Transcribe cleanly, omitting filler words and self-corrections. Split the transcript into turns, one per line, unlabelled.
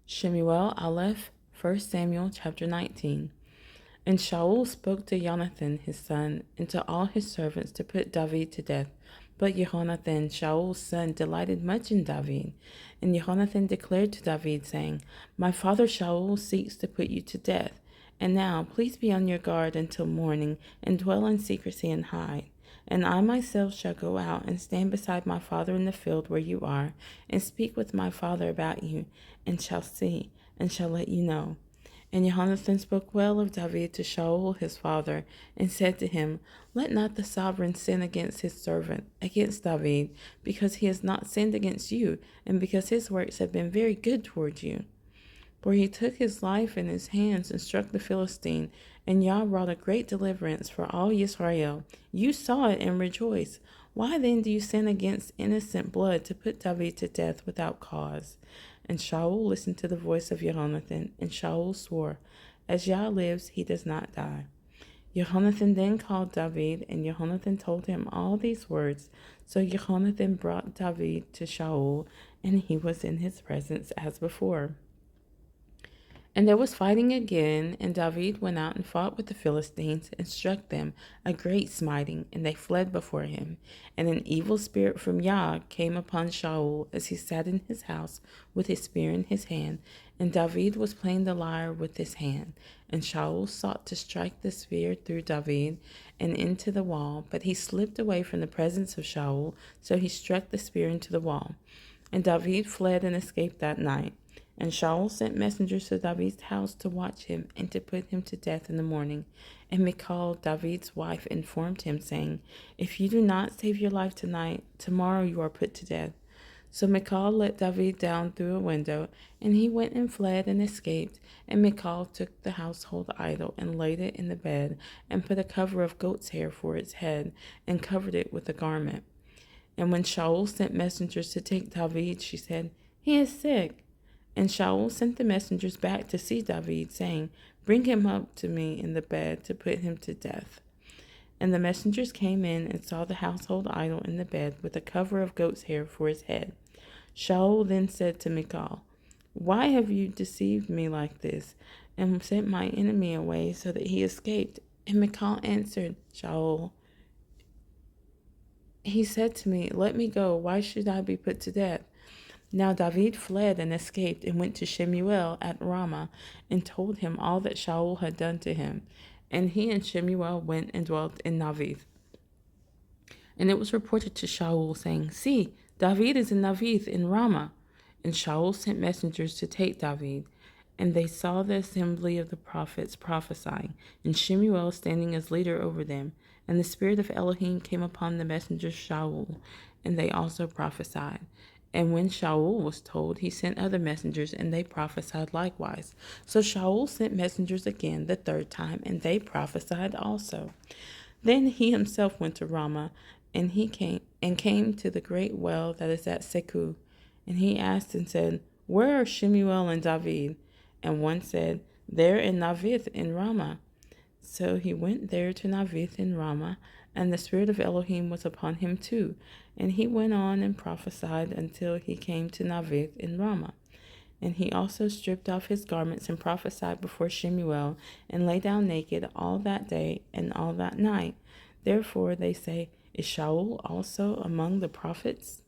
Shemu'ėl Aleph, 1 Samuel chapter 19. And Shaul spoke to Jonathan his son and to all his servants to put David to death. But Jehonathan, Shaul's son, delighted much in David. And Jehonathan declared to David, saying, My father Shaul seeks to put you to death. And now, please be on your guard until morning, and dwell in secrecy and hide. And I myself shall go out and stand beside my father in the field where you are, and speak with my father about you, and shall see, and shall let you know. And Jehonathan spoke well of David to Shaul his father, and said to him, Let not the sovereign sin against his servant, against David, because he has not sinned against you, and because his works have been very good toward you. For he took his life in his hands and struck the Philistine, and Yah wrought a great deliverance for all Israel. You saw it and rejoiced. Why then do you sin against innocent blood to put David to death without cause? And Shaul listened to the voice of Jehonathan, and Shaul swore, As Yah lives, he does not die. Jehonathan then called David, and Jehonathan told him all these words. So Jehonathan brought David to Shaul, and he was in his presence as before. And there was fighting again, and David went out and fought with the Philistines, and struck them a great smiting, and they fled before him. And an evil spirit from Yah came upon Shaul as he sat in his house with his spear in his hand, and David was playing the lyre with his hand. And Shaul sought to strike the spear through David and into the wall, but he slipped away from the presence of Shaul, so he struck the spear into the wall. And David fled and escaped that night. And Shaul sent messengers to David's house to watch him and to put him to death in the morning. And Michal, David's wife, informed him, saying, If you do not save your life tonight, tomorrow you are put to death. So Michal let David down through a window, and he went and fled and escaped. And Michal took the household idol and laid it in the bed, and put a cover of goat's hair for its head, and covered it with a garment. And when Shaul sent messengers to take David, she said, He is sick. And Shaul sent the messengers back to see David, saying, Bring him up to me in the bed to put him to death. And the messengers came in and saw the household idol in the bed with a cover of goat's hair for his head. Shaul then said to Michal, Why have you deceived me like this, and sent my enemy away so that he escaped? And Michal answered Shaul, He said to me, Let me go. Why should I be put to death? Now David fled and escaped and went to Shemu'eel at Ramah and told him all that Shaul had done to him. And he and Shemu'eel went and dwelt in Navith. And it was reported to Shaul, saying, See, David is in Navith in Ramah. And Shaul sent messengers to take David. And they saw the assembly of the prophets prophesying, and Shemu'eel standing as leader over them. And the spirit of Elohim came upon the messengers Shaul, and they also prophesied. And when Shaul was told, he sent other messengers, and they prophesied likewise. So Shaul sent messengers again the third time, and they prophesied also. Then he himself went to Ramah, and he came to the great well that is at Seku. And he asked and said, Where are Shemu'eel and David? And one said, They're in Navith in Ramah. So he went there to Navith in Ramah, and the spirit of Elohim was upon him too. And he went on and prophesied until he came to Navith in Ramah. And he also stripped off his garments and prophesied before Shemu'eel, and lay down naked all that day and all that night. Therefore they say, Is Shaul also among the prophets?